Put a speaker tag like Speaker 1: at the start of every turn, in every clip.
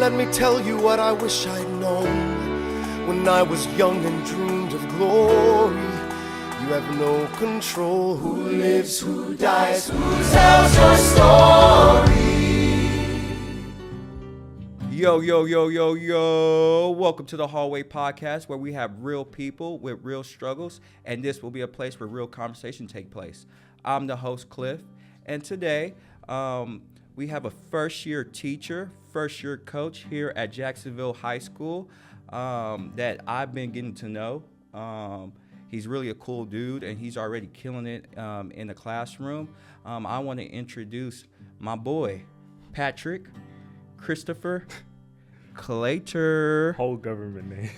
Speaker 1: let me tell you what I wish I'd known when I was young and dreamed of glory. You have no control. Who lives, who dies, who tells your story?
Speaker 2: Yo. Welcome to the Hallway Podcast, where we have real people with real struggles, and this will be a place where real conversation take place. I'm the host, Cliff, and today we have a first-year teacher, first-year coach here at Jacksonville High School that I've been getting to know. He's really a cool dude, and he's already killing it in the classroom. I want to introduce my boy, Patrick Christopher Clater.
Speaker 3: Whole government name.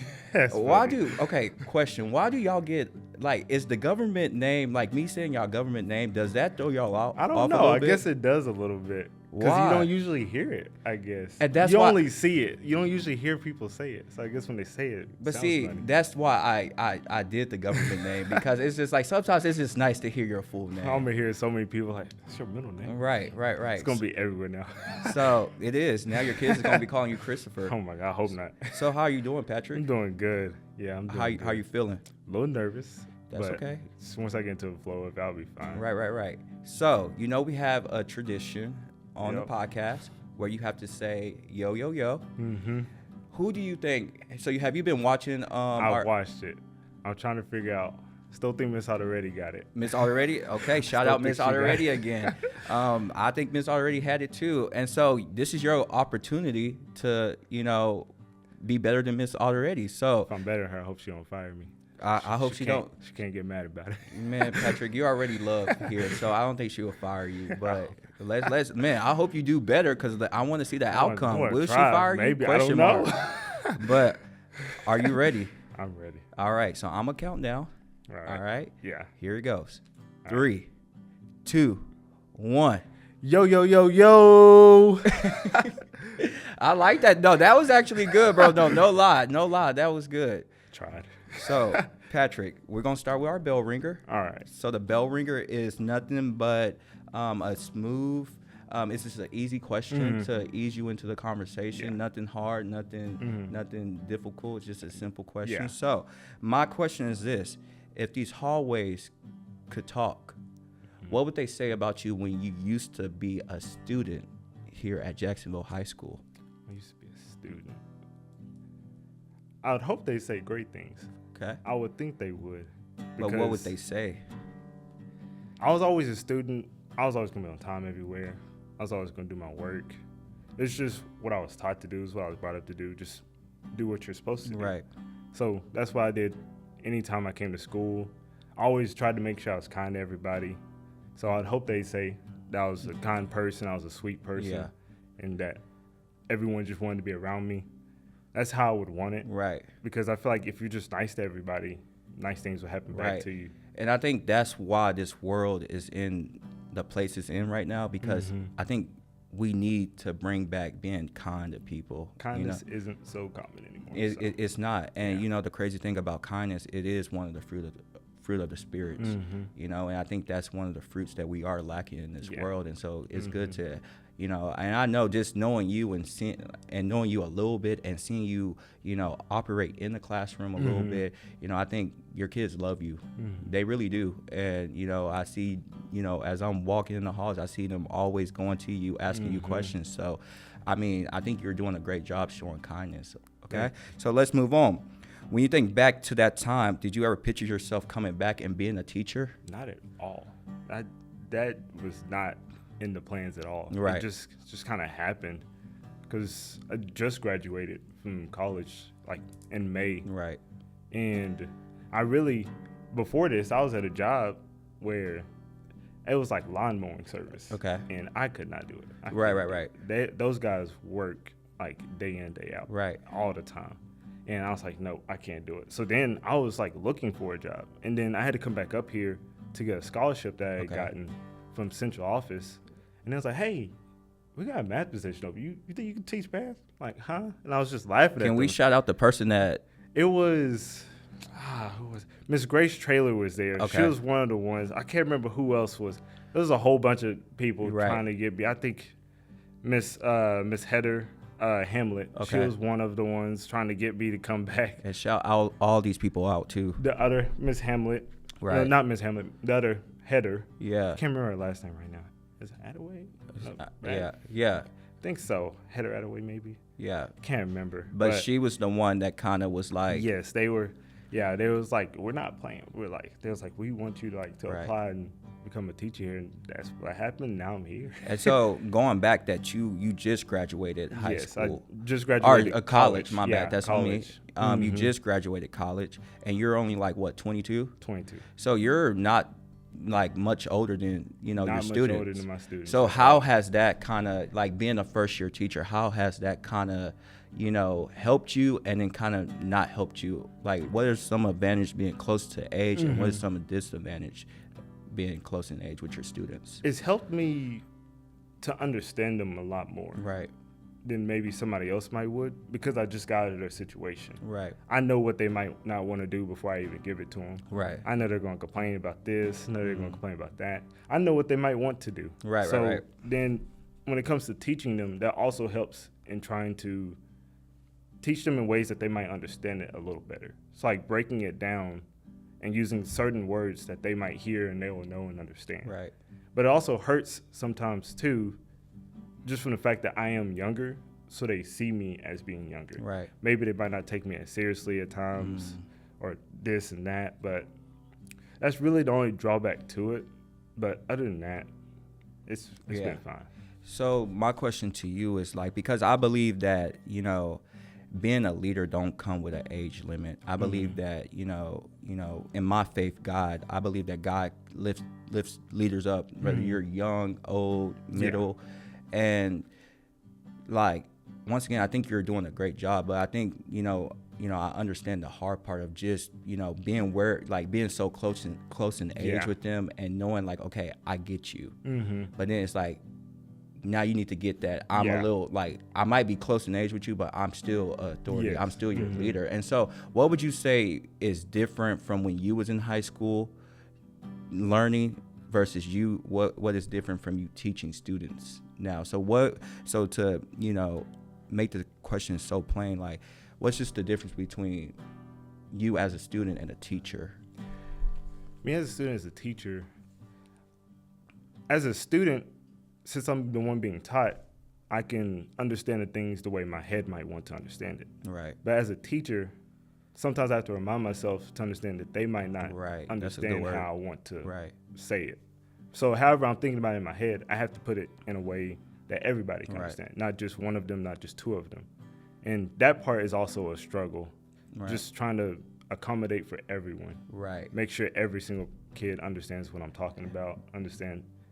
Speaker 2: Question. Why do y'all get, like, is the government name, like me saying y'all government name, does that throw y'all out?
Speaker 3: I don't know. I guess it does a little bit. Because you don't usually hear it, I guess.
Speaker 2: And that's
Speaker 3: you
Speaker 2: why,
Speaker 3: only see it. You don't usually hear people say it. So I guess when they say it,
Speaker 2: but
Speaker 3: sounds
Speaker 2: see,
Speaker 3: funny.
Speaker 2: that's why I did the government name, because it's just like sometimes it's just nice to hear your full name.
Speaker 3: I'm gonna hear so many people like, that's your middle name.
Speaker 2: Right.
Speaker 3: It's gonna be everywhere now.
Speaker 2: So it is. Now your kids are gonna be calling you Christopher.
Speaker 3: Oh my God, I hope not.
Speaker 2: So how are you doing, Patrick?
Speaker 3: I'm doing good. Yeah, I'm doing good.
Speaker 2: How you feeling?
Speaker 3: A little nervous.
Speaker 2: That's
Speaker 3: but
Speaker 2: okay.
Speaker 3: Once I get into the flow of it, I'll be fine.
Speaker 2: Right. So, we have a tradition on
Speaker 3: Yep.
Speaker 2: the podcast where you have to say, yo.
Speaker 3: Mm-hmm.
Speaker 2: Who do you think? So have you been watching?
Speaker 3: I watched it. I'm trying to figure out. Still think Miss Already got it.
Speaker 2: Miss Already? Okay, shout out Miss Already again. I think Miss Already had it too. And so this is your opportunity to, be better than Miss Already. So
Speaker 3: If I'm better than her, I hope she don't fire me.
Speaker 2: I hope she don't.
Speaker 3: She can't get mad about it.
Speaker 2: Man, Patrick, you already loved here, so I don't think she will fire you. But let's man, I hope you do better, because I want to see the outcome. Will she fire you?
Speaker 3: Maybe. I don't know.
Speaker 2: But are you ready?
Speaker 3: I'm ready.
Speaker 2: All right, so I'm gonna count down. All right.
Speaker 3: Yeah.
Speaker 2: Here it goes. 3, 2, 1.
Speaker 3: Yo.
Speaker 2: I like that. No, that was actually good, bro. No lie. That was good.
Speaker 3: Tried.
Speaker 2: So, Patrick, we're going to start with our bell ringer.
Speaker 3: All right.
Speaker 2: So the bell ringer is nothing but a smooth, it's just an easy question to ease you into the conversation.
Speaker 3: Yeah.
Speaker 2: Nothing hard, nothing difficult, just a simple question.
Speaker 3: Yeah.
Speaker 2: So my question is this: if these hallways could talk, what would they say about you when you used to be a student here at Jacksonville High School?
Speaker 3: I used to be a student. I would hope they say great things.
Speaker 2: Okay.
Speaker 3: I would think they would.
Speaker 2: But what would they say?
Speaker 3: I was always a student. I was always going to be on time everywhere. I was always going to do my work. It's just what I was taught to do. Is what I was brought up to do. Just do what you're supposed to do.
Speaker 2: Right.
Speaker 3: So that's what I did anytime I came to school. I always tried to make sure I was kind to everybody. So I'd hope they say that I was a kind person, I was a sweet person, and that everyone just wanted to be around me. That's how I would want it.
Speaker 2: Right.
Speaker 3: Because I feel like if you're just nice to everybody, nice things will happen back to you.
Speaker 2: And I think that's why this world is in the place it's in right now, because I think we need to bring back being kind to people.
Speaker 3: Kindness isn't so common anymore.
Speaker 2: It's not. And, the crazy thing about kindness, it is one of the fruit of the spirits, and I think that's one of the fruits that we are lacking in this world. And so it's good to, and I know just knowing you and knowing you a little bit and seeing you, operate in the classroom a little bit, I think your kids love you. They really do. And, I see, as I'm walking in the halls, I see them always going to you, asking you questions. So, I think you're doing a great job showing kindness. Okay. So let's move on. When you think back to that time, did you ever picture yourself coming back and being a teacher?
Speaker 3: Not at all. That was not in the plans at all.
Speaker 2: Right.
Speaker 3: It just kind of happened because I just graduated from college like in May.
Speaker 2: Right.
Speaker 3: And before this, I was at a job where it was like lawn mowing service.
Speaker 2: Okay.
Speaker 3: And I could not do it.
Speaker 2: Right.
Speaker 3: Those guys work like day in, day out.
Speaker 2: Right.
Speaker 3: All the time. And I was like, no, I can't do it. So then I was like looking for a job. And then I had to come back up here to get a scholarship that I had gotten from central office. And I was like, hey, we got a math position over. You think you can teach math? Like, huh? And I was just laughing at them.
Speaker 2: Can we shout out the person that?
Speaker 3: It was, who was Miss Grace Traylor was there.
Speaker 2: Okay.
Speaker 3: She was one of the ones. I can't remember who else was. There was a whole bunch of people trying to get me. I think Miss Heather Hamlet. She
Speaker 2: Okay.
Speaker 3: was one of the ones trying to get me to come back.
Speaker 2: And shout all these people out too.
Speaker 3: The other Miss Hamlet, no,
Speaker 2: Right.
Speaker 3: not Miss Hamlet. The other Heather.
Speaker 2: Yeah.
Speaker 3: I can't remember her last name right now. Is it Attaway? No, right?
Speaker 2: Yeah.
Speaker 3: I think so. Heather Attaway, maybe.
Speaker 2: Yeah.
Speaker 3: Can't remember.
Speaker 2: But she was the one that kind of was like,
Speaker 3: yes, they were. Yeah, they was like, we're not playing. We're like, they was like, we want you to like to
Speaker 2: Right.
Speaker 3: apply and become a teacher here, and that's what happened. Now I'm here.
Speaker 2: and so going back that you just graduated high
Speaker 3: Yes,
Speaker 2: school.
Speaker 3: I just
Speaker 2: Or
Speaker 3: graduated
Speaker 2: college, my
Speaker 3: Yeah,
Speaker 2: bad. That's on me.
Speaker 3: college.
Speaker 2: You just graduated college, and you're only like what 22.
Speaker 3: 22.
Speaker 2: So you're not like much older than
Speaker 3: Not
Speaker 2: your
Speaker 3: much
Speaker 2: students.
Speaker 3: older than my students.
Speaker 2: So how has that kind of like being a first year teacher? How has that kind of helped you and then kind of not helped you? Like what are some advantages being close to age, and what is some disadvantage being close in age with your students?
Speaker 3: It's helped me to understand them a lot more
Speaker 2: Right.
Speaker 3: than maybe somebody else might would, because I just got out of their situation.
Speaker 2: Right.
Speaker 3: I know what they might not want to do before I even give it to them.
Speaker 2: Right.
Speaker 3: I know they're going to complain about this. I know they're going to complain about that. I know what they might want to do.
Speaker 2: Right,
Speaker 3: so
Speaker 2: right.
Speaker 3: then when it comes to teaching them, that also helps in trying to teach them in ways that they might understand it a little better. It's like breaking it down and using certain words that they might hear and they will know and understand.
Speaker 2: Right.
Speaker 3: But it also hurts sometimes too, just from the fact that I am younger, so they see me as being younger.
Speaker 2: Right.
Speaker 3: Maybe they might not take me as seriously at times, or this and that, but that's really the only drawback to it. But other than that, it's been fine.
Speaker 2: So my question to you is like, because I believe that, being a leader don't come with an age limit. I believe that, in my faith, God, I believe that God lifts leaders up, whether you're young, old, middle. And like, once again, I think you're doing a great job, but I think, I understand the hard part of just, being so close in age with them and knowing like, okay, I get you. But then it's like, now you need to get that I'm a little like, I might be close in age with you, but I'm still authority.
Speaker 3: Yes.
Speaker 2: I'm still your leader. And so what would you say is different from when you was in high school learning versus what is different from you teaching students now? So to, make the question so plain, like what's just the difference between you as a student and a teacher?
Speaker 3: Me as a student, as a teacher, as a student, since I'm the one being taught, I can understand the things the way my head might want to understand it.
Speaker 2: Right.
Speaker 3: But as a teacher, sometimes I have to remind myself to understand that they might not
Speaker 2: Right.
Speaker 3: understand how I want to
Speaker 2: Right.
Speaker 3: say it. So however I'm thinking about it in my head, I have to put it in a way that everybody can
Speaker 2: Right.
Speaker 3: understand, not just one of them, not just two of them. And that part is also a struggle,
Speaker 2: Right.
Speaker 3: just trying to accommodate for everyone.
Speaker 2: Right.
Speaker 3: Make sure every single kid understands what I'm talking about,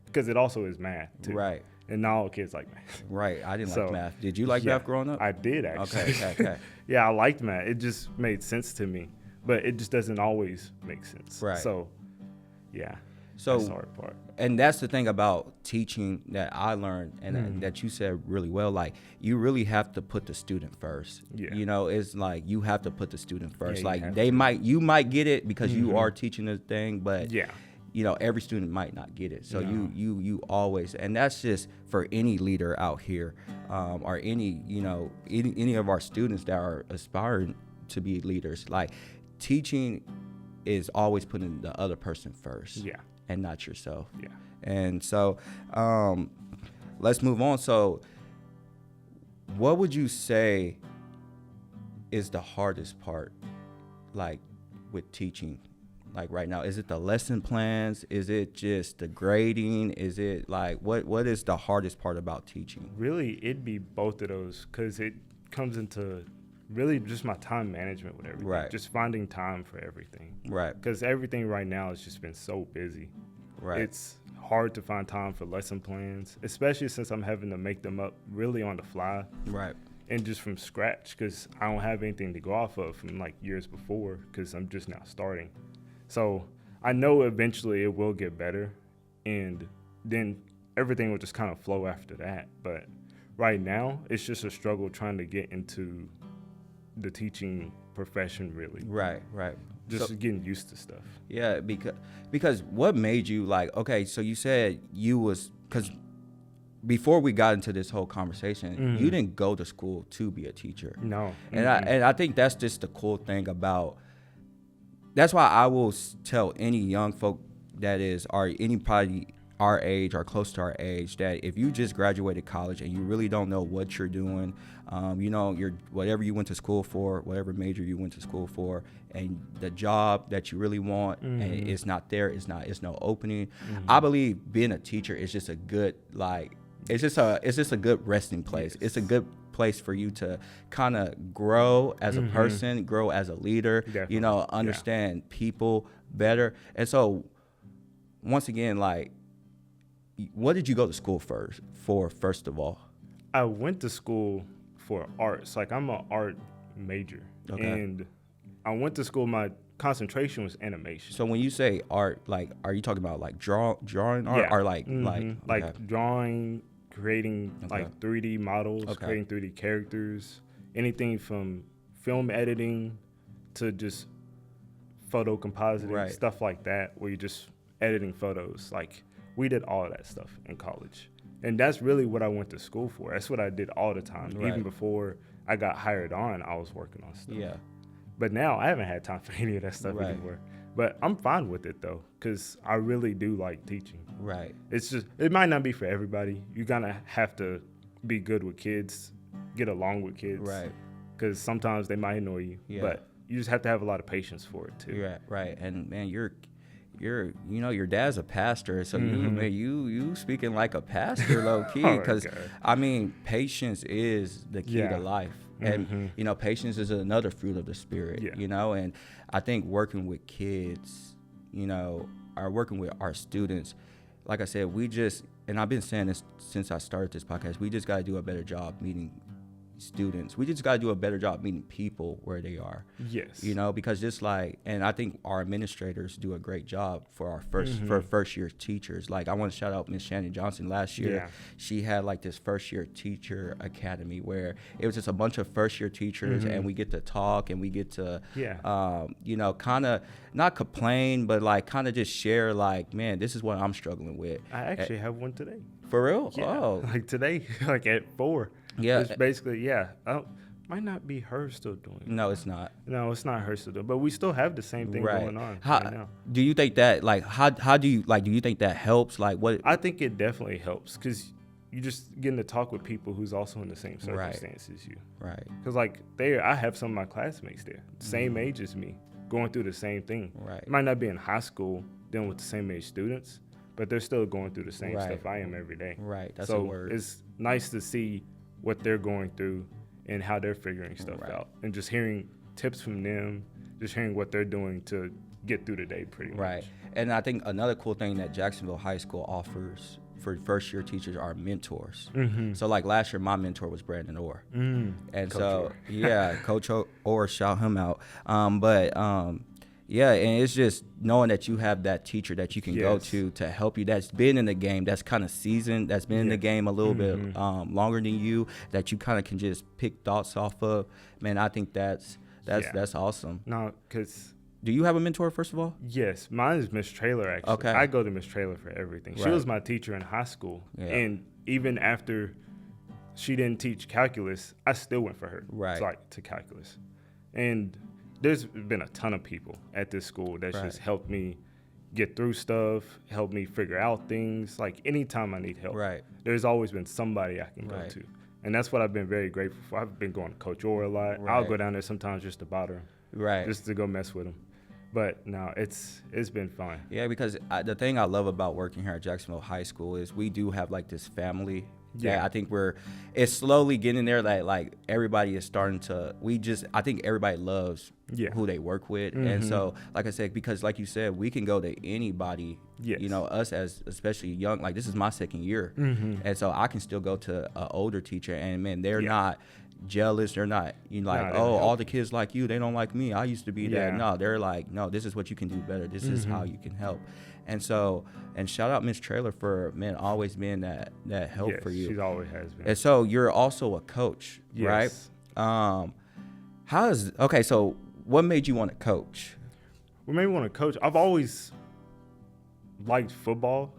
Speaker 3: because it also is math too.
Speaker 2: Right.
Speaker 3: And not all kids like math.
Speaker 2: Right. I didn't
Speaker 3: So,
Speaker 2: like math. Did you like
Speaker 3: yeah,
Speaker 2: math growing up?
Speaker 3: I did actually.
Speaker 2: Okay.
Speaker 3: Yeah, I liked math. It just made sense to me, but it just doesn't always make sense.
Speaker 2: Right.
Speaker 3: So, yeah.
Speaker 2: So,
Speaker 3: that's the hard part.
Speaker 2: and that's the thing about teaching that I learned, and that you said really well. Like, you really have to put the student first.
Speaker 3: Yeah.
Speaker 2: It's like you have to put the student first.
Speaker 3: you
Speaker 2: Like,
Speaker 3: have
Speaker 2: you might get it because you are teaching the thing, but
Speaker 3: Yeah.
Speaker 2: every student might not get it. So
Speaker 3: No.
Speaker 2: you always, and that's just for any leader out here, or any any of our students that are aspiring to be leaders. Like, teaching is always putting the other person first.
Speaker 3: Yeah.
Speaker 2: And not yourself.
Speaker 3: Yeah.
Speaker 2: And so let's move on. So what would you say is the hardest part, like, with teaching, like right now? Is it the lesson plans? Is it just the grading? Is it like, what is the hardest part about teaching?
Speaker 3: Really, it'd be both of those, because it comes into really just my time management with everything.
Speaker 2: Right.
Speaker 3: Just finding time for everything.
Speaker 2: Right.
Speaker 3: Because everything right now has just been so busy.
Speaker 2: Right.
Speaker 3: It's hard to find time for lesson plans, especially since I'm having to make them up really on the fly.
Speaker 2: Right.
Speaker 3: And just from scratch, because I don't have anything to go off of from like years before, because I'm just now starting. So I know eventually it will get better, and then everything will just kind of flow after that. But right now, it's just a struggle trying to get into the teaching profession, really.
Speaker 2: Right.
Speaker 3: Just getting used to stuff.
Speaker 2: Yeah, because what made you like, okay, so you said you was, because before we got into this whole conversation, you didn't go to school to be a teacher.
Speaker 3: No.
Speaker 2: And I think that's just the cool thing about. That's why I will tell any young folk that is anybody our age or close to our age that if you just graduated college and you really don't know what you're doing, you're whatever you went to school for, whatever major you went to school for, and the job that you really want and it's not there, it's no opening. I believe being a teacher is just a good it's just a good resting place. It's a good place for you to kind of grow as a person, grow as a leader,
Speaker 3: Definitely.
Speaker 2: Understand people better. And so once again, what did you go to school first of all?
Speaker 3: I went to school for arts. I'm an art major.
Speaker 2: Okay.
Speaker 3: And I went to school, my concentration was animation.
Speaker 2: So when you say art, are you talking about drawing art or
Speaker 3: okay. Drawing, creating 3D models,
Speaker 2: Okay.
Speaker 3: creating 3D characters, anything from film editing to just photo compositing,
Speaker 2: Right.
Speaker 3: stuff like that, where you're just editing photos. We did all of that stuff in college. And that's really what I went to school for. That's what I did all the time.
Speaker 2: Right.
Speaker 3: Even before I got hired on, I was working on stuff.
Speaker 2: Yeah.
Speaker 3: But now I haven't had time for any of that stuff
Speaker 2: Right.
Speaker 3: anymore. But I'm fine with it though, because I really do like teaching.
Speaker 2: Right.
Speaker 3: It's just, it might not be for everybody. You gotta have to be good with kids, get along with kids.
Speaker 2: Right.
Speaker 3: Because sometimes they might annoy you.
Speaker 2: Yeah.
Speaker 3: But you just have to have a lot of patience for it too.
Speaker 2: Yeah. Right. And man, your dad's a pastor, so you speaking like a pastor, low key, because patience is the key to life, and patience is another fruit of the spirit. And I think working with kids, or working with our students, like I said, and I've been saying this since I started this podcast, we just got to do a better job meeting students. We just got to do a better job meeting people where they are.
Speaker 3: Yes.
Speaker 2: Because and I think our administrators do a great job for our first year teachers. I want to shout out Miss Shannon Johnson. Last year, she had this first year teacher academy where it was just a bunch of first year teachers, and we get to talk and we get to, kind of not complain, but kind of just share, man, this is what I'm struggling with.
Speaker 3: I actually have one today.
Speaker 2: For real?
Speaker 3: Yeah.
Speaker 2: Oh.
Speaker 3: Today, at 4.
Speaker 2: Yeah.
Speaker 3: It's basically, might not be her still doing it.
Speaker 2: No, it's not.
Speaker 3: No, it's not her still doing it. But we still have the same thing going on right now.
Speaker 2: Do you think that, how do you think that helps? What?
Speaker 3: I think it definitely helps because you just getting to talk with people who's also in the same circumstances as you.
Speaker 2: Right.
Speaker 3: Because, I have some of my classmates there, same age as me, going through the same thing.
Speaker 2: Right.
Speaker 3: Might not be in high school dealing with the same age students, but they're still going through the same stuff I am every day.
Speaker 2: Right. That's
Speaker 3: so
Speaker 2: a word.
Speaker 3: It's nice to see what they're going through and how they're figuring stuff out, and just hearing tips from them, just hearing what they're doing to get through the day pretty much. Right.
Speaker 2: And I think another cool thing that Jacksonville High School offers for first year teachers are mentors. So last year, my mentor was Brandon Orr. And Coach Orr. Coach Orr, shout him out. And it's just knowing that you have that teacher that you can go to help you, that's been in the game, that's kind of seasoned, that's been in the game a little bit longer than you, that you kind of can just pick thoughts off of. Man, I think that's awesome.
Speaker 3: No, because...
Speaker 2: Do you have a mentor, first of all?
Speaker 3: Yes, mine is Miss Trailer, actually. Okay. I go to Miss Trailer for everything. She was my teacher in high school. Yeah. And even after she didn't teach calculus, I still went for her. Right. To calculus. And there's been a ton of people at this school that's just helped me get through stuff, helped me figure out things. Anytime I need help, there's always been somebody I can go to. And that's what I've been very grateful for. I've been going to Coach Orr a lot. I'll go down there sometimes just to bother him. Just to go mess with him. But no, it's been fun.
Speaker 2: Yeah, because the thing I love about working here at Jacksonville High School is we do have this family. Yeah, I think it's slowly getting there. Everybody is starting to. I think everybody loves who they work with, and so like I said, because like you said, we can go to anybody. Yes. Us as especially young. This is my second year, and so I can still go to an older teacher, and man, they're not jealous. They're not all the kids like you, they don't like me, I used to be that. No, they're no, this is what you can do better, this is how you can help. And so, and shout out Miss Trailer for always being that help for you.
Speaker 3: She always has been.
Speaker 2: And so you're also a coach, right? So what made you want to coach?
Speaker 3: What made me want to coach? I've always liked football,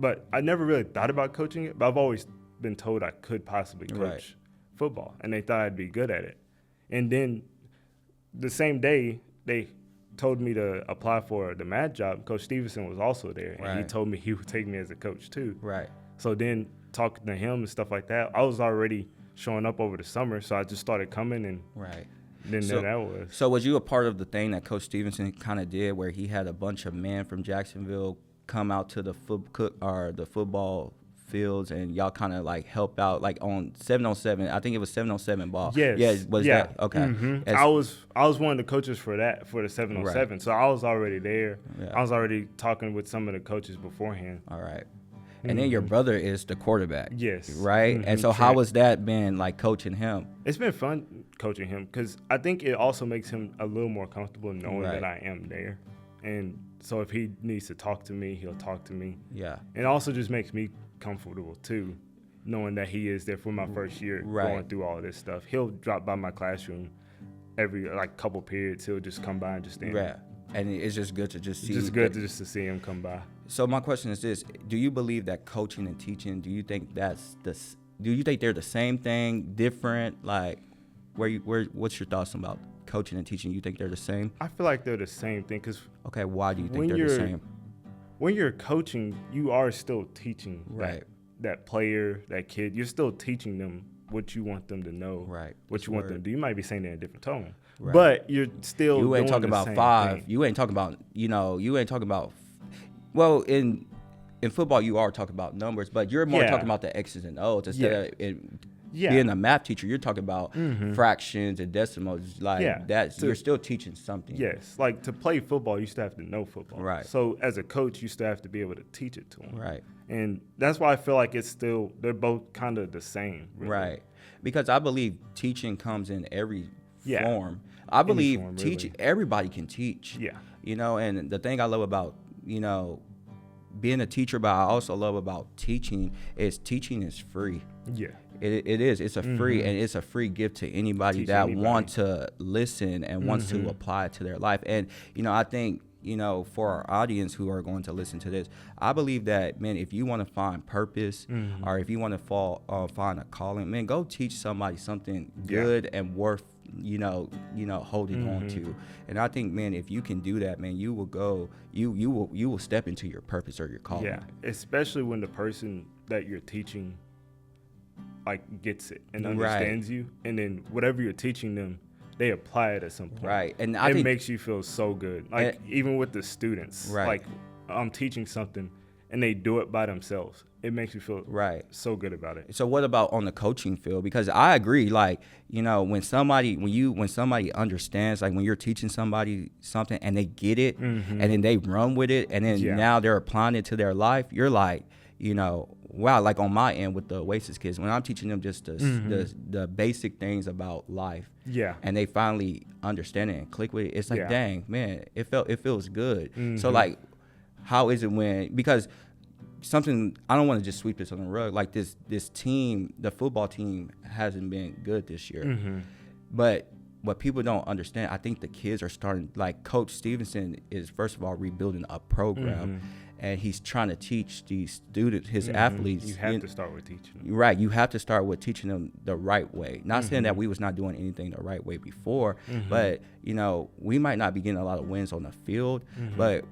Speaker 3: but I never really thought about coaching it. But I've always been told I could possibly coach
Speaker 2: Right.
Speaker 3: football, and they thought I'd be good at it. And then the same day they told me to apply for the math job. Coach Stevenson was also there, and he
Speaker 2: Right.
Speaker 3: told me he would take me as a coach too.
Speaker 2: Right.
Speaker 3: So then talking to him and stuff like that, I was already showing up over the summer, so I just started coming, and
Speaker 2: Right.
Speaker 3: then
Speaker 2: So-
Speaker 3: that was.
Speaker 2: So was you a part of the thing that Coach Stevenson kind of did, where he had a bunch of men from Jacksonville come out to the football fields, and y'all kind of like help out, like on 7-on-7? I think it was 7-on-7 ball.
Speaker 3: Yes.
Speaker 2: Yeah. Was
Speaker 3: yeah.
Speaker 2: that okay?
Speaker 3: Mhm.
Speaker 2: As-
Speaker 3: I was one of the coaches for the 7-on-7, so I was already there.
Speaker 2: Yeah.
Speaker 3: I was already talking with some of the coaches beforehand.
Speaker 2: All right. And then your brother is the quarterback.
Speaker 3: Yes.
Speaker 2: Right. And so how
Speaker 3: Trent.
Speaker 2: was that been like coaching him?
Speaker 3: It's been fun coaching him because I think it also makes him a little more comfortable knowing
Speaker 2: Right.
Speaker 3: that I am there. And so if he needs to talk to me, he'll talk to me.
Speaker 2: Yeah.
Speaker 3: And it also just makes me comfortable too, knowing that he is there for my first year
Speaker 2: Right.
Speaker 3: going through all this stuff. He'll drop by my classroom every couple periods. He'll just come by and just stand.
Speaker 2: Yeah. And it's just good to just see.
Speaker 3: Just good
Speaker 2: that-
Speaker 3: just to see him come by.
Speaker 2: So my question is this: do you believe that coaching and teaching? Do you think do you think they're the same thing, different? Like, what's your thoughts about coaching and teaching? You think they're the same?
Speaker 3: I feel like they're the same thing because
Speaker 2: Okay, why do you think
Speaker 3: When
Speaker 2: they're the
Speaker 3: you're-
Speaker 2: same?
Speaker 3: when you're coaching, you are still teaching
Speaker 2: Right.
Speaker 3: that player, that kid. You're still teaching them what you want them to know,
Speaker 2: Right.
Speaker 3: what
Speaker 2: That's
Speaker 3: you want
Speaker 2: word.
Speaker 3: them to do. You might be saying it in a different tone,
Speaker 2: Right.
Speaker 3: but you're still
Speaker 2: You ain't
Speaker 3: doing
Speaker 2: talking
Speaker 3: the
Speaker 2: about
Speaker 3: same
Speaker 2: 5.
Speaker 3: thing.
Speaker 2: You ain't talking about you ain't talking about. Well, in football, you are talking about numbers, but you're more
Speaker 3: Yeah.
Speaker 2: talking about the X's and O's instead of
Speaker 3: Yeah.
Speaker 2: being a math teacher. You're talking about fractions and decimals, like
Speaker 3: Yeah.
Speaker 2: that.
Speaker 3: So-
Speaker 2: You're still teaching something.
Speaker 3: Yes, like to play football, you still have to know football.
Speaker 2: Right.
Speaker 3: So as a coach, you still have to be able to teach it to them.
Speaker 2: Right.
Speaker 3: And that's why I feel like they're both kind of the same. Really.
Speaker 2: Right. Because I believe teaching comes in every
Speaker 3: Yeah.
Speaker 2: form. I believe
Speaker 3: form,
Speaker 2: teaching,
Speaker 3: really.
Speaker 2: everybody can teach.
Speaker 3: Yeah.
Speaker 2: And the thing I love about, being a teacher, but I also love about teaching is free.
Speaker 3: Yeah.
Speaker 2: It is. It's a free, and it's a free gift to anybody
Speaker 3: Teach
Speaker 2: that
Speaker 3: anybody.
Speaker 2: want to listen and wants to apply it to their life. And, I think, for our audience who are going to listen to this, I believe that, man, if you want to find purpose or if you want to find a calling, man, go teach somebody something
Speaker 3: Yeah.
Speaker 2: good and worth, holding on to. And I think, man, if you can do that, man, you will go, you will step into your purpose or your calling.
Speaker 3: Yeah. Especially when the person that you're teaching gets it and
Speaker 2: Right.
Speaker 3: understands you, and then whatever you're teaching them, they apply it at some point.
Speaker 2: Right. And I
Speaker 3: it
Speaker 2: think
Speaker 3: makes you feel so good. Even with the students,
Speaker 2: Right.
Speaker 3: I'm teaching something and they do it by themselves. It makes you feel
Speaker 2: Right.
Speaker 3: so good about it.
Speaker 2: So what about on the coaching field? Because I agree, when somebody understands, like when you're teaching somebody something and they get it and then they run with it and then
Speaker 3: Yeah.
Speaker 2: now they're applying it to their life, you're like, wow, like on my end with the Oasis kids, when I'm teaching them just the basic things about life.
Speaker 3: Yeah.
Speaker 2: And they finally understand it and click with it. It's like,
Speaker 3: Yeah.
Speaker 2: dang, man, it feels good. So like, how is it because something, I don't want to just sweep this on the rug. Like this team, the football team hasn't been good this year. But what people don't understand, I think the kids are starting, like Coach Stevenson is first of all rebuilding a program and he's trying to teach these students, his athletes.
Speaker 3: You have to start with teaching them.
Speaker 2: Right. You have to start with teaching them the right way. Not saying that we was not doing anything the right way before, but, we might not be getting a lot of wins on the field, but,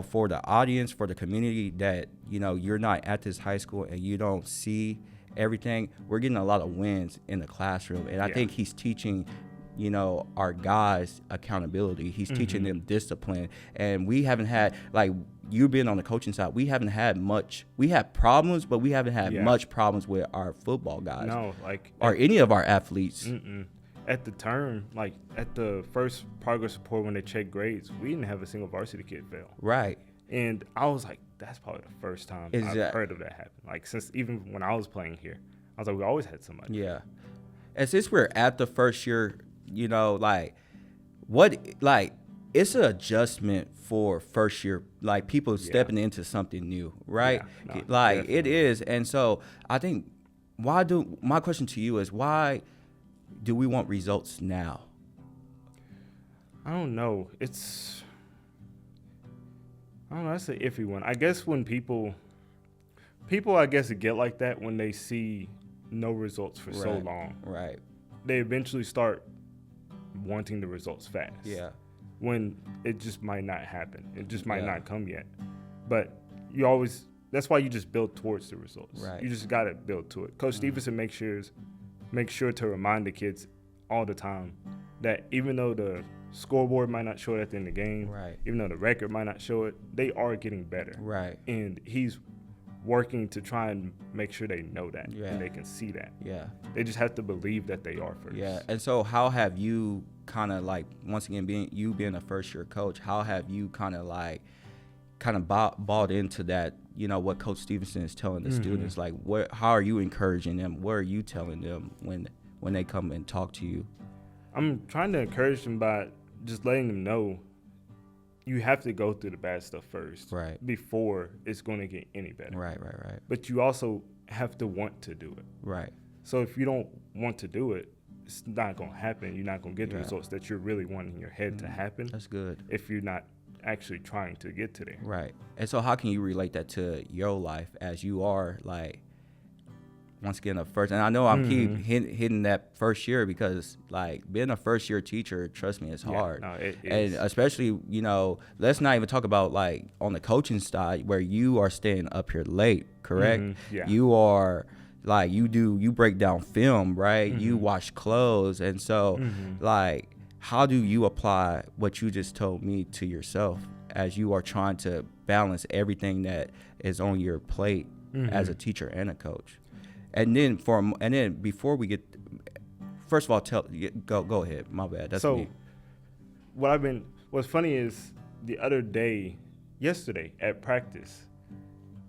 Speaker 2: for the audience, for the community that, you're not at this high school and you don't see everything, we're getting a lot of wins in the classroom. And I think he's teaching, our guys accountability. He's teaching them discipline. And we haven't had, like, you being on the coaching side, we haven't had much. We have problems, but we haven't had much problems with our football guys.
Speaker 3: No,
Speaker 2: or any of our athletes.
Speaker 3: At the term, at the first progress report when they checked grades, we didn't have a single varsity kid fail.
Speaker 2: Right.
Speaker 3: And I was like, that's probably the first time I've heard of that happen. Since even when I was playing here, I was like, we always had somebody.
Speaker 2: Yeah. And since we're at the first year, it's an adjustment for first year, like people stepping into something new, right?
Speaker 3: Yeah, no,
Speaker 2: it
Speaker 3: definitely.
Speaker 2: is. And so I think my question to you is, why do we want results now?
Speaker 3: I don't know. That's an iffy one. I guess when people people, I guess, get like that when they see no results for so
Speaker 2: Right.
Speaker 3: long.
Speaker 2: Right.
Speaker 3: They eventually start wanting the results fast.
Speaker 2: Yeah.
Speaker 3: When it just might not happen. It just might
Speaker 2: Yeah.
Speaker 3: not come yet. But you always, that's why you just build towards the results.
Speaker 2: Right.
Speaker 3: You just got to build to it. Coach Stevenson makes sure to remind the kids all the time that even though the scoreboard might not show it at the end of the game,
Speaker 2: Right.
Speaker 3: even though the record might not show it, they are getting better.
Speaker 2: Right.
Speaker 3: And he's working to try and make sure they know that
Speaker 2: Yeah.
Speaker 3: and they can see that.
Speaker 2: Yeah.
Speaker 3: They just have to believe that they are first.
Speaker 2: Yeah. And so how have you kind of like, once again, being a first year coach, how have you kind of bought into that, what Coach Stevenson is telling the students? Like, how are you encouraging them? What are you telling them when they come and talk to you?
Speaker 3: I'm trying to encourage them by just letting them know you have to go through the bad stuff first,
Speaker 2: Right.
Speaker 3: before it's going to get any better.
Speaker 2: Right.
Speaker 3: But you also have to want to do it.
Speaker 2: Right.
Speaker 3: So if you don't want to do it, it's not going to happen. You're not going to get the
Speaker 2: Yeah.
Speaker 3: results that you're really wanting in your head to happen
Speaker 2: That's good.
Speaker 3: if you're not actually trying to get to there.
Speaker 2: Right. And so how can you relate that to your life as you are, like, once again, a first, and I know I'm keep hitting that first year because, like, being a first year teacher, trust me, it's hard.
Speaker 3: No, it
Speaker 2: And
Speaker 3: is.
Speaker 2: especially, let's not even talk about, like, on the coaching side where you are staying up here late, correct?
Speaker 3: Yeah.
Speaker 2: You are, like, you break down film, right? You wash clothes. And so, like, how do you apply what you just told me to yourself as you are trying to balance everything that is on your plate as a teacher and a coach? And then before we get, first of all, go ahead. My bad. That's
Speaker 3: So
Speaker 2: me.
Speaker 3: what's funny is yesterday at practice,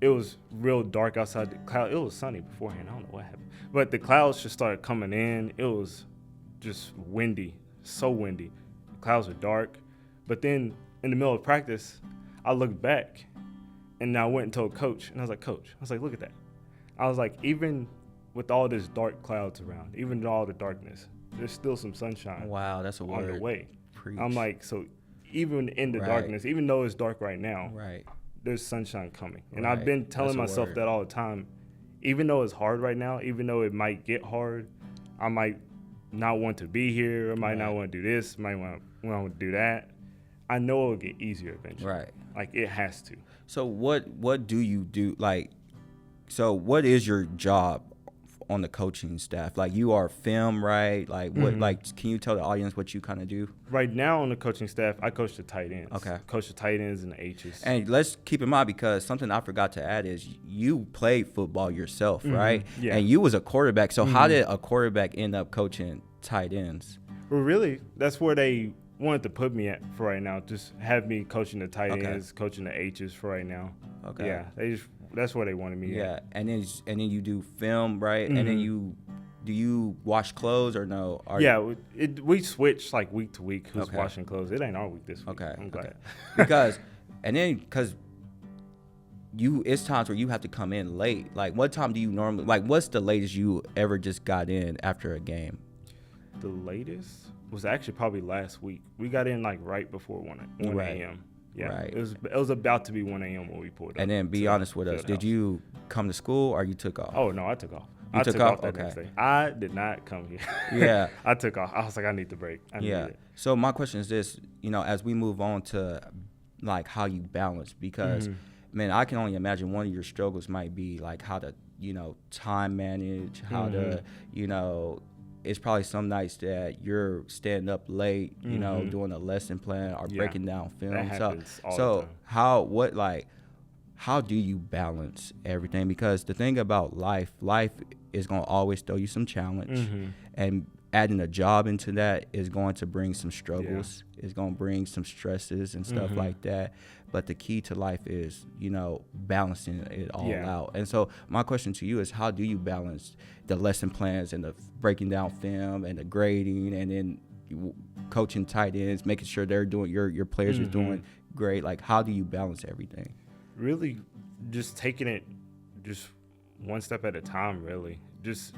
Speaker 3: it was real dark outside the cloud. It was sunny beforehand. I don't know what happened, but the clouds just started coming in. It was just windy, so windy. The clouds were dark, but then in the middle of practice, I looked back and I went and told Coach, and I was like, Coach, look at that. I was like, even with all this dark clouds around, even with all the darkness, there's still some sunshine
Speaker 2: Wow, that's a word.
Speaker 3: on the way.
Speaker 2: Preach.
Speaker 3: I'm like, so even in the
Speaker 2: Right.
Speaker 3: darkness, even though it's dark right now,
Speaker 2: Right.
Speaker 3: there's sunshine coming. And
Speaker 2: Right.
Speaker 3: I've been telling
Speaker 2: That's a
Speaker 3: myself
Speaker 2: word.
Speaker 3: that all the time. Even though it's hard right now, even though it might get hard, I might not want to be here. I might not
Speaker 2: Right.
Speaker 3: want to do this. Might want to do that. I know it'll get easier eventually.
Speaker 2: Right.
Speaker 3: Like, it has to.
Speaker 2: So what do you do? Like, so what is your job on the coaching staff? Like, you are film, right? Like, what? Like, can you tell the audience what you kind of do?
Speaker 3: Right now on the coaching staff, I coach the tight ends.
Speaker 2: Okay.
Speaker 3: Coach the tight ends and the H's.
Speaker 2: And let's keep in mind, because something I forgot to add is you played football yourself, right?
Speaker 3: Yeah.
Speaker 2: And you was a quarterback. So how did a quarterback end up coaching tight ends?
Speaker 3: Well, really, that's where they wanted to put me at for right now. Just have me coaching the tight
Speaker 2: Okay.
Speaker 3: ends, coaching the H's for right now.
Speaker 2: Okay.
Speaker 3: Yeah, that's where they wanted me
Speaker 2: Yeah.
Speaker 3: at.
Speaker 2: And then you do film, right? And then do you wash clothes or no?
Speaker 3: Yeah, we switch like week to week who's
Speaker 2: Okay.
Speaker 3: washing clothes. It ain't our week this week.
Speaker 2: Okay.
Speaker 3: I'm glad.
Speaker 2: Because it's times where you have to come in late. Like, what time do you normally, like, what's the latest you ever just got in after a game?
Speaker 3: The latest was actually probably last week. We got in like right before 1
Speaker 2: Right.
Speaker 3: a.m. Yeah,
Speaker 2: Right.
Speaker 3: It was about to be 1 a.m. when we pulled up.
Speaker 2: And then be
Speaker 3: to
Speaker 2: honest with us.
Speaker 3: field
Speaker 2: Did
Speaker 3: house.
Speaker 2: you come to school or you took off?
Speaker 3: Oh no, I took off.
Speaker 2: You
Speaker 3: I
Speaker 2: took
Speaker 3: took
Speaker 2: off?
Speaker 3: off that
Speaker 2: Okay.
Speaker 3: next day. I did not come here.
Speaker 2: Yeah.
Speaker 3: I took off. I was like, I need the break. I need
Speaker 2: Yeah.
Speaker 3: it.
Speaker 2: So my question is this, as we move on to, like, how you balance, because, man, I can only imagine one of your struggles might be, like, how to, time manage, how to, it's probably some nights that you're staying up late, doing a lesson plan or
Speaker 3: Yeah.
Speaker 2: breaking down film.
Speaker 3: That happens all the
Speaker 2: so
Speaker 3: time.
Speaker 2: how do you balance everything? Because the thing about life is going to always throw you some challenge, and adding a job into that is going to bring some struggles. It's going to bring some stresses and stuff like that. But the key to life is, balancing it all out. And so my question to you is, how do you balance the lesson plans and the breaking down film and the grading, and then coaching tight ends, making sure they're doing, your players are doing great? Like, how do you balance everything?
Speaker 3: Really, just taking it just one step at a time. Really, just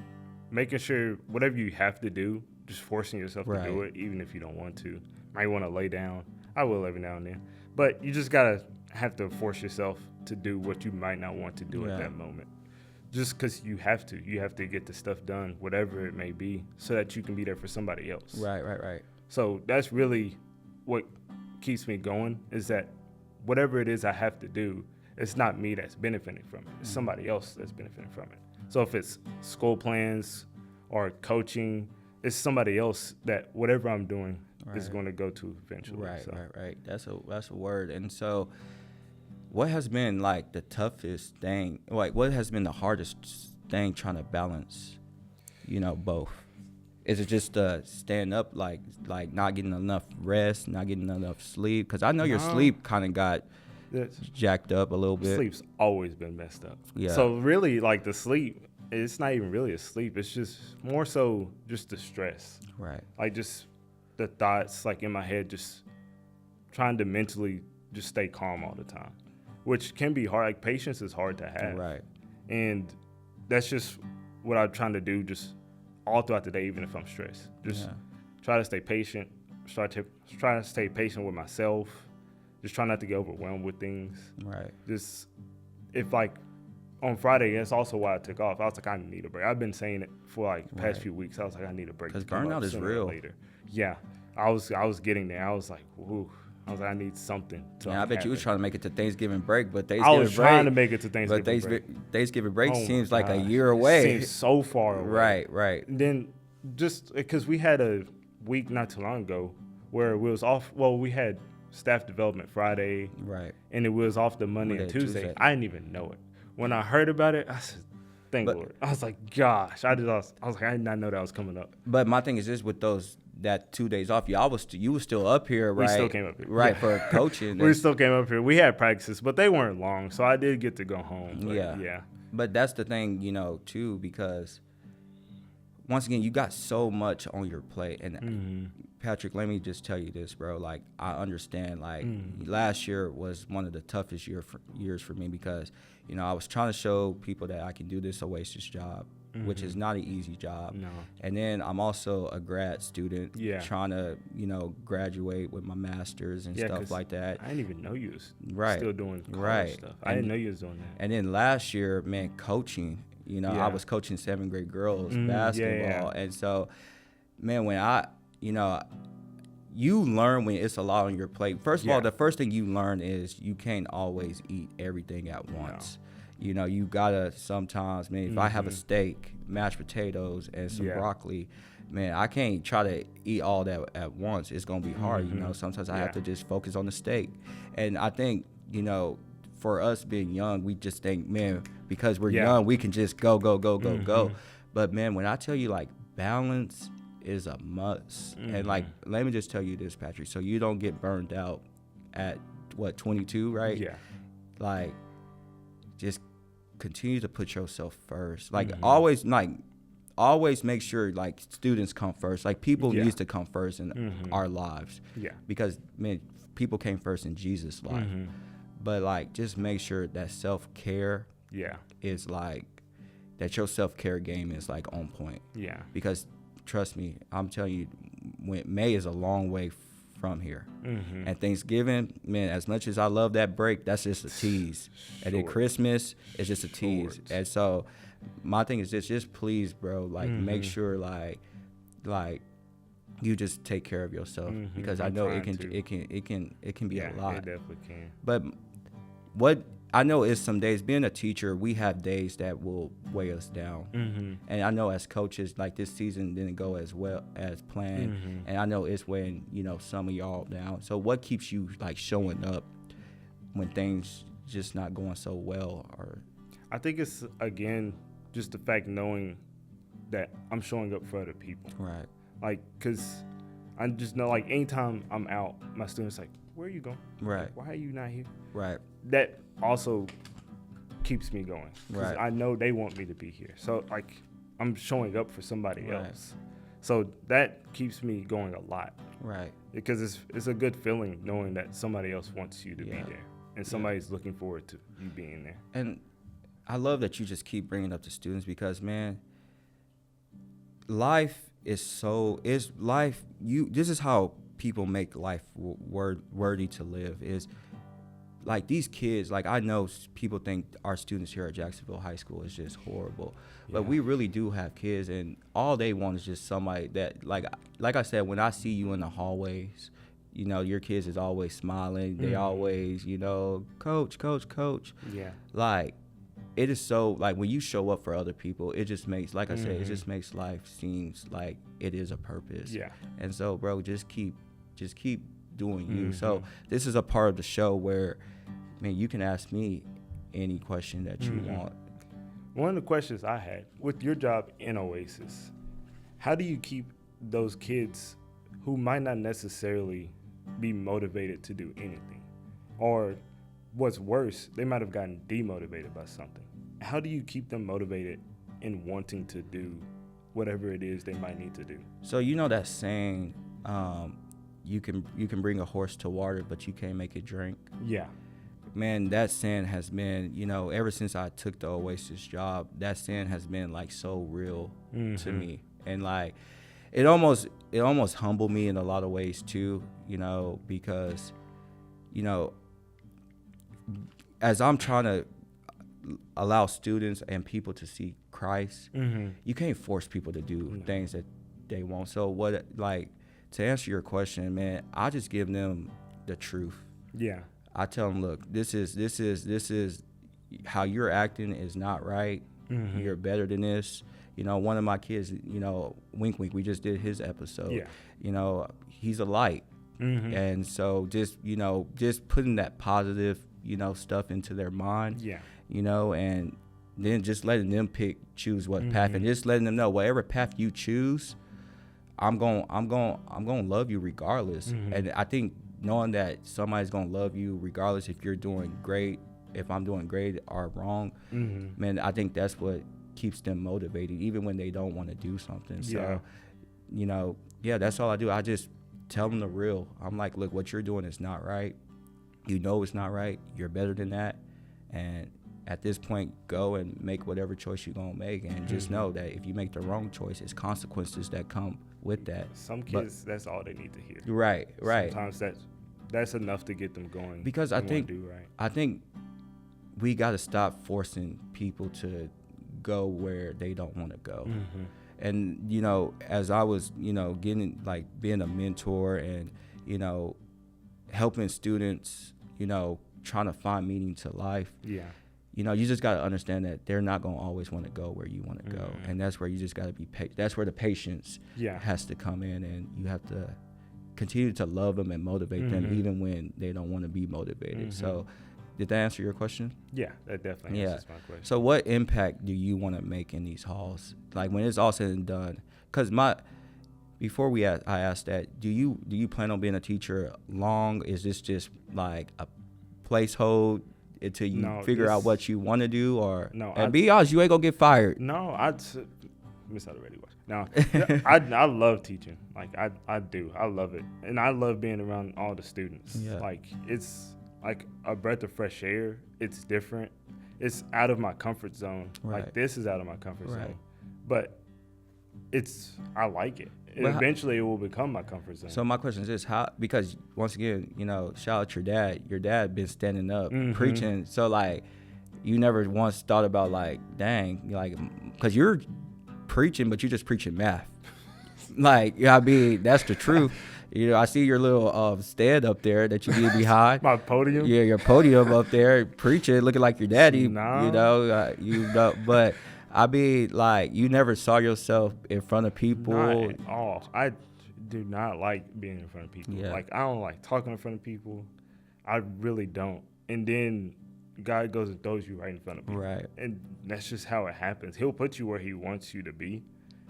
Speaker 3: making sure whatever you have to do, just forcing yourself to do
Speaker 2: Right.
Speaker 3: it, even if you don't want to. Might want to lay down. I will every now and then, but you just gotta have to force yourself to do what you might not want to do at that moment. Just because you have to get the stuff done, whatever it may be, so that you can be there for somebody else.
Speaker 2: Right.
Speaker 3: So that's really what keeps me going, is that whatever it is I have to do, it's not me that's benefiting from it. It's somebody else that's benefiting from it. So if it's school plans or coaching, it's somebody else that whatever I'm doing is going to go to eventually.
Speaker 2: Right. That's a word. And so what has been like the toughest thing, like what has been the hardest thing trying to balance, both? Is it just stand up, like not getting enough rest, not getting enough sleep? Because I know your sleep kind of got jacked up a little bit.
Speaker 3: Sleep's always been messed up.
Speaker 2: Yeah.
Speaker 3: So really, like the sleep, it's not even really a sleep. It's just more so just the stress.
Speaker 2: Right.
Speaker 3: Like just the thoughts like in my head, just trying to mentally just stay calm all the time, which can be hard. Like patience is hard to have.
Speaker 2: Right.
Speaker 3: And that's just what I'm trying to do just all throughout the day, even if I'm stressed. Just try to stay patient, try to stay patient with myself, just try not to get overwhelmed with things.
Speaker 2: Right.
Speaker 3: Just, if like, on Friday, that's also why I took off. I was like, I need a break. I've been saying it for like the past few weeks. I was like, I need a break.
Speaker 2: Because burnout is real.
Speaker 3: Later. Yeah. I was getting there. I was like, whoo. I was like, I need something.
Speaker 2: I bet you was trying to make it to Thanksgiving break, but
Speaker 3: I was trying to make it to Thanksgiving break.
Speaker 2: Thanksgiving break seems like a year away.
Speaker 3: It seems so far away.
Speaker 2: Right.
Speaker 3: And then just because we had a week not too long ago where we was off. Well, we had staff development Friday.
Speaker 2: Right.
Speaker 3: And it was off the Monday and Tuesday. I didn't even know it. When I heard about it, I said, thank Lord. I was like, gosh. I was like, I did not know that was coming up.
Speaker 2: But my thing is this, with that 2 days off, you were still up here, right?
Speaker 3: We still came up here.
Speaker 2: Right, for coaching.
Speaker 3: We still came up here. We had practices, but they weren't long, so I did get to go home. But yeah.
Speaker 2: But that's the thing, too, because once again, you got so much on your plate. And Patrick, let me just tell you this, bro. Like, I understand, like, last year was one of the toughest years for me because, I was trying to show people that I can do this Oasis job, which is not an easy job.
Speaker 3: No.
Speaker 2: And then I'm also a grad student trying to, graduate with my master's and stuff like that.
Speaker 3: I didn't even know you was still doing college stuff. I didn't know you was doing that.
Speaker 2: And then last year, man, coaching, I was coaching 7th grade girls basketball. And so, man, when you learn when it's a lot on your plate. First of all, the first thing you learn is you can't always eat everything at once. No. You gotta sometimes, man, if I have a steak, mashed potatoes, and some broccoli, man, I can't try to eat all that at once. It's gonna be hard, Sometimes I have to just focus on the steak. And I think, for us being young, we just think, man, because we're young, we can just go. But man, when I tell you, like, balance is a must. And like, let me just tell you this, Patrick, so you don't get burned out at 22, right?
Speaker 3: Yeah.
Speaker 2: Like, just continue to put yourself first. Like, always make sure, like, students come first. Like, people needs to come first in our lives. Yeah. Because, man, people came first in Jesus' life. But, like, just make sure that self-care is, like, that your self-care game is, like, on point. Yeah. Because, trust me, I'm telling you, May is a long way from here. And Thanksgiving, man, as much as I love that break, that's just a tease. And then Christmas is just a tease. And so my thing is this, just please, bro, like, make sure, like you just take care of yourself, because I know it can be a lot.
Speaker 3: It definitely can.
Speaker 2: But what I know is some days, being a teacher, we have days that will weigh us down. And I know as coaches, like, this season didn't go as well as planned. And I know it's weighing, some of y'all down. So what keeps you, like, showing up when things just not going so well? Or
Speaker 3: I think it's, again, just the fact knowing that I'm showing up for other people.
Speaker 2: Right.
Speaker 3: Like, because I just know, like, anytime I'm out, my students like, where are you going?
Speaker 2: Right.
Speaker 3: Like, why are you not here?
Speaker 2: Right.
Speaker 3: That also keeps me going.
Speaker 2: Right.
Speaker 3: I know they want me to be here. So, like, I'm showing up for somebody else. So that keeps me going a lot.
Speaker 2: Right.
Speaker 3: Because it's a good feeling knowing that somebody else wants you to be there. And somebody's looking forward to you being there.
Speaker 2: And I love that you just keep bringing up the students, because, man, this is how people make life worthy to live, is like these kids, like I know people think our students here at Jacksonville High School is just horrible, but we really do have kids, and all they want is just somebody that, like I said, when I see you in the hallways, you know, your kids is always smiling. They always, you know, coach.
Speaker 3: Yeah.
Speaker 2: Like, it is so, like, when you show up for other people, it just makes, like I said, it just makes life seems like it is a purpose.
Speaker 3: Yeah.
Speaker 2: And so, bro, just keep doing you. So this is a part of the show where, man, you can ask me any question that you want.
Speaker 3: One of the questions I had with your job in Oasis, how do you keep those kids who might not necessarily be motivated to do anything, or what's worse, they might have gotten demotivated by something? How do you keep them motivated in wanting to do whatever it is they might need to do?
Speaker 2: So you know that saying, you can bring a horse to water, but you can't make it drink.
Speaker 3: Yeah.
Speaker 2: Man, that saying has been, you know, ever since I took the Oasis job, that saying has been like so real to me, and like it almost humbled me in a lot of ways too, you know, because, you know, as I'm trying to allow students and people to see Christ, you can't force people to do things that they want. So what, like, to answer your question, man, I just give them the truth.
Speaker 3: Yeah.
Speaker 2: I tell them, look, this is how you're acting is not right. You're better than this. You know, one of my kids, you know, Wink, we just did his episode.
Speaker 3: Yeah.
Speaker 2: You know, he's a light. And so just, you know, just putting that positive, you know, stuff into their mind.
Speaker 3: Yeah.
Speaker 2: You know, and then just letting them choose what path, and just letting them know whatever path you choose, I'm going to love you regardless. And I think knowing that somebody's going to love you regardless if you're doing great, if I'm doing great or wrong, man, I think that's what keeps them motivated even when they don't want to do something. So, you know, that's all I do. I just tell them the real. I'm like, look, what you're doing is not right. You know it's not right. You're better than that. And at this point, go and make whatever choice you're going to make. And just know that if you make the wrong choice, it's consequences that come with that.
Speaker 3: Some kids, that's all they need to hear.
Speaker 2: Right.
Speaker 3: Sometimes that's enough to get them going.
Speaker 2: Because I think we got to stop forcing people to go where they don't want to go. And, you know, as I was, you know, getting, like, being a mentor and, you know, helping students, you know, trying to find meaning to life. Yeah. You know, you just got to understand that they're not going to always want to go where you want to go. And that's where you just got to be patient. That's where the patience has to come in, and you have to continue to love them and motivate them even when they don't want to be motivated. So did that answer your question?
Speaker 3: Yeah, that definitely answers my question.
Speaker 2: So what impact do you want to make in these halls? Like when it's all said and done? Because before I asked that, do you plan on being a teacher long? Is this just like a placehold until you figure out what you want to do? Or and be honest, you ain't gonna get fired.
Speaker 3: No, Miss already was. No, I love teaching. Like I do. I love it, and I love being around all the students. Yeah. Like it's like a breath of fresh air. It's different. It's out of my comfort zone. Right. Like this is out of my comfort zone, but I like it. Eventually, it will become my comfort zone.
Speaker 2: So my question is this: because once again, you know, shout out your dad. Your dad been standing up, preaching. So like, you never once thought about like, dang, like, because you're preaching, but you're just preaching math. Like, I mean, that's the truth. You know, I see your little stand up there that you did behind.
Speaker 3: My podium.
Speaker 2: Yeah, your podium up there preaching, looking like your daddy. No. You know, but. I mean, like, you never saw yourself in front of people?
Speaker 3: Not at all. I do not like being in front of people. Yeah. Like, I don't like talking in front of people. I really don't. And then God goes and throws you right in front of people. Right. And that's just how it happens. He'll put you where he wants you to be.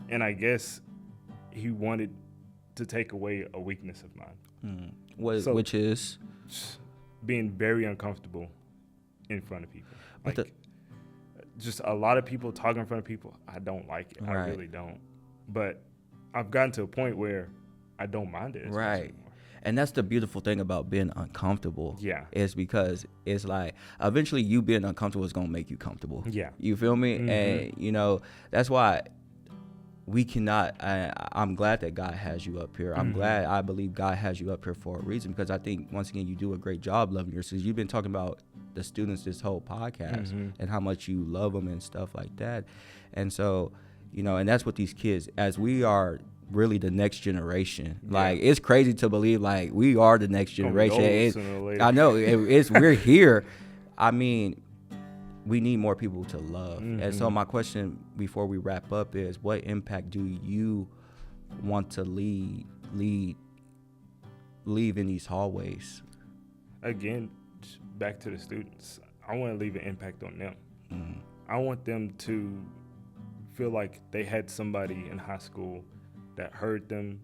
Speaker 3: And I guess he wanted to take away a weakness of mine.
Speaker 2: Which is?
Speaker 3: Being very uncomfortable in front of people. Like, just a lot of people talking in front of people, I don't like it. Right. I really don't. But I've gotten to a point where I don't mind it as much anymore.
Speaker 2: And that's the beautiful thing about being uncomfortable.
Speaker 3: Yeah.
Speaker 2: Is because it's like eventually you being uncomfortable is going to make you comfortable.
Speaker 3: Yeah.
Speaker 2: You feel me? And, you know, that's why we cannot. I'm glad that God has you up here. I'm glad. I believe God has you up here for a reason, because I think once again you do a great job loving your students. You've been talking about the students this whole podcast and how much you love them and stuff like that. And so, you know, and that's what these kids, as we are really the next generation. Like, it's crazy to believe like we are the next generation. I know we're here. I mean, we need more people to love. And so my question before we wrap up is, what impact do you want to leave in these hallways?
Speaker 3: Again, back to the students. I want to leave an impact on them. I want them to feel like they had somebody in high school that heard them,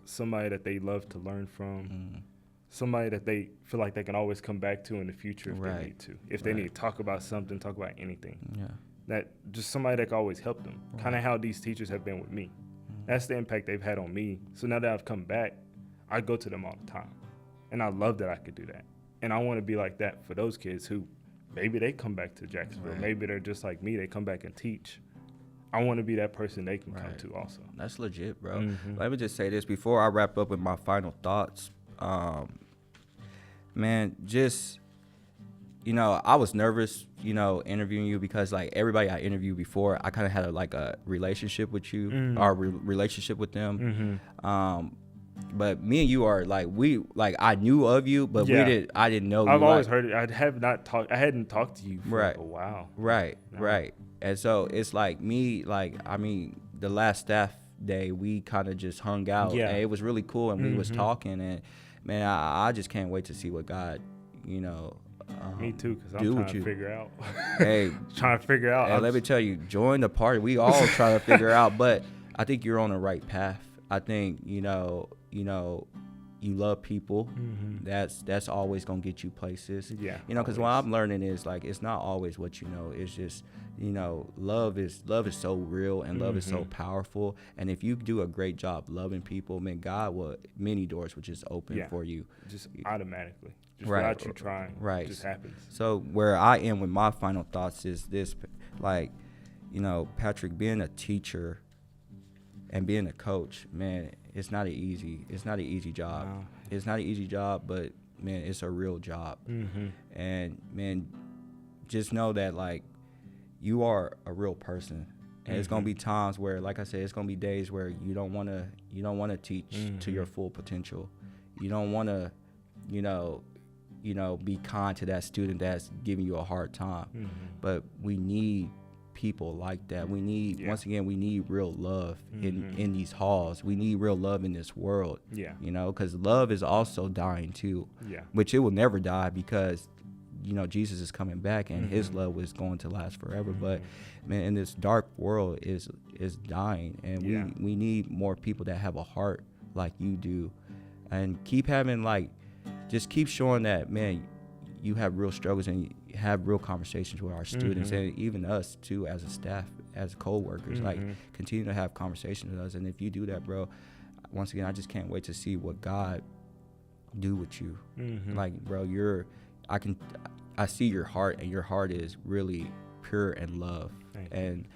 Speaker 3: somebody that they love to learn from, somebody that they feel like they can always come back to in the future if they need to. If they need to talk about something, talk about anything. That just somebody that can always help them. Kind of how these teachers have been with me. That's the impact they've had on me. So now that I've come back, I go to them all the time. And I love that I could do that. And I want to be like that for those kids who maybe they come back to Jacksonville. Maybe they're just like me. They come back and teach. I want to be that person they can come to also.
Speaker 2: That's legit, bro. Let me just say this before I wrap up with my final thoughts. Man, just, you know, I was nervous, you know, interviewing you, because like everybody I interviewed before, I kind of had a relationship with you, or relationship with them. But me and you are like, I knew of you, but I didn't know you.
Speaker 3: I've always heard it. I hadn't talked to you for a while.
Speaker 2: Right. And so it's like me, like, I mean, the last staff day, we kind of just hung out. And it was really cool, and we was talking, and man, I just can't wait to see what God, you know,
Speaker 3: me too, because I'm trying to figure out.
Speaker 2: Trying to figure out. And let me tell you, join the party. We all try to figure out, but I think you're on the right path. I think, you know, you love people. That's always gonna get you places. You know, because what I'm learning is like, it's not always what you know. It's just, you know, love is so real, and love is so powerful. And if you do a great job loving people, man, God will, many doors will just open for you, just
Speaker 3: automatically, just without you trying. It just happens.
Speaker 2: So where I am with my final thoughts is this, like, you know, Patrick, being a teacher and being a coach, man, it's not an easy job. No. It's not an easy job, but man, it's a real job. And man, just know that like, you are a real person, and it's gonna be times where, like I said, it's gonna be days where you don't wanna teach to your full potential. You don't wanna, you know, be kind to that student that's giving you a hard time. But we need people like that. We need, once again, we need real love in these halls. We need real love in this world. You know, because love is also dying too. Which it will never die, because, you know, Jesus is coming back, and his love is going to last forever. But man, in this dark world is dying, and we need more people that have a heart like you do, and keep having, like, just keep showing that, man, you have real struggles, and you have real conversations with our students, and even us too, as a staff, as co-workers. Like, continue to have conversations with us. And if you do that, bro, once again, I just can't wait to see what God do with you. Like, bro, I see your heart, and your heart is really pure and love. And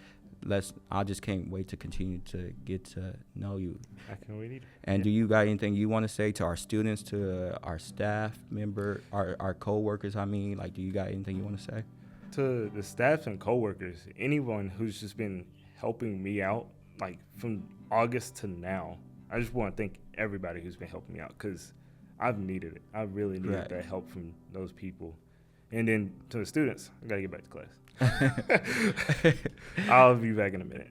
Speaker 2: I just can't wait to continue to get to know you.
Speaker 3: I can't wait either.
Speaker 2: And do you got anything you want to say to our students, to our staff member, our co-workers? I mean, like, do you got anything you want to say?
Speaker 3: To the staff and co-workers, anyone who's just been helping me out, like from August to now, I just want to thank everybody who's been helping me out, because I've needed it. I really needed that help from those people. And then to the students, I got to get back to class. I'll be back in a minute.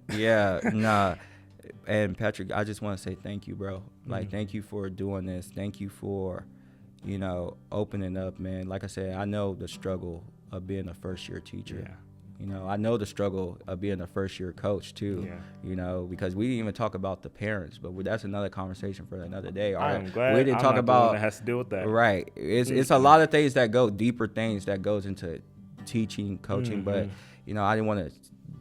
Speaker 2: And Patrick, I just want to say thank you, bro. Like, thank you for doing this. Thank you for, you know, opening up, man. Like I said, I know the struggle of being a first-year teacher. You know, I know the struggle of being a first-year coach too. You know, because we didn't even talk about the parents, but that's another conversation for another day.
Speaker 3: I'm glad
Speaker 2: we didn't talk
Speaker 3: not
Speaker 2: about
Speaker 3: the one that has to deal with that.
Speaker 2: Right. It's a lot of things that go deeper, things that goes into teaching, coaching, but you know, I didn't want to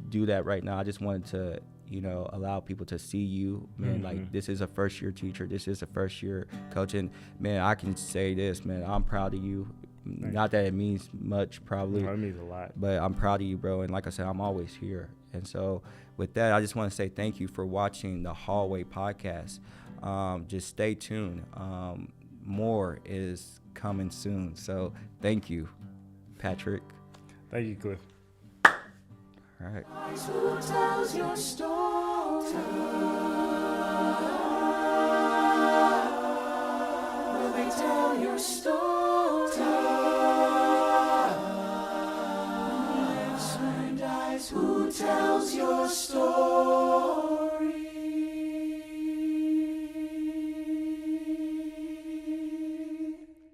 Speaker 2: do that right now. I just wanted to, you know, allow people to see you, man. Like, this is a first-year teacher. This is a first-year coach, and man, I can say this, man. I'm proud of you. Not that it means much, probably.
Speaker 3: No, it means a lot.
Speaker 2: But I'm proud of you, bro. And like I said, I'm always here. And so with that, I just want to say thank you for watching the Hallway Podcast. Just stay tuned. More is coming soon. So thank you, Patrick.
Speaker 3: Thank you, Cliff.
Speaker 2: All right.
Speaker 1: Who tells your story? Will they tell your story? Who lives, who dies, who tells your story?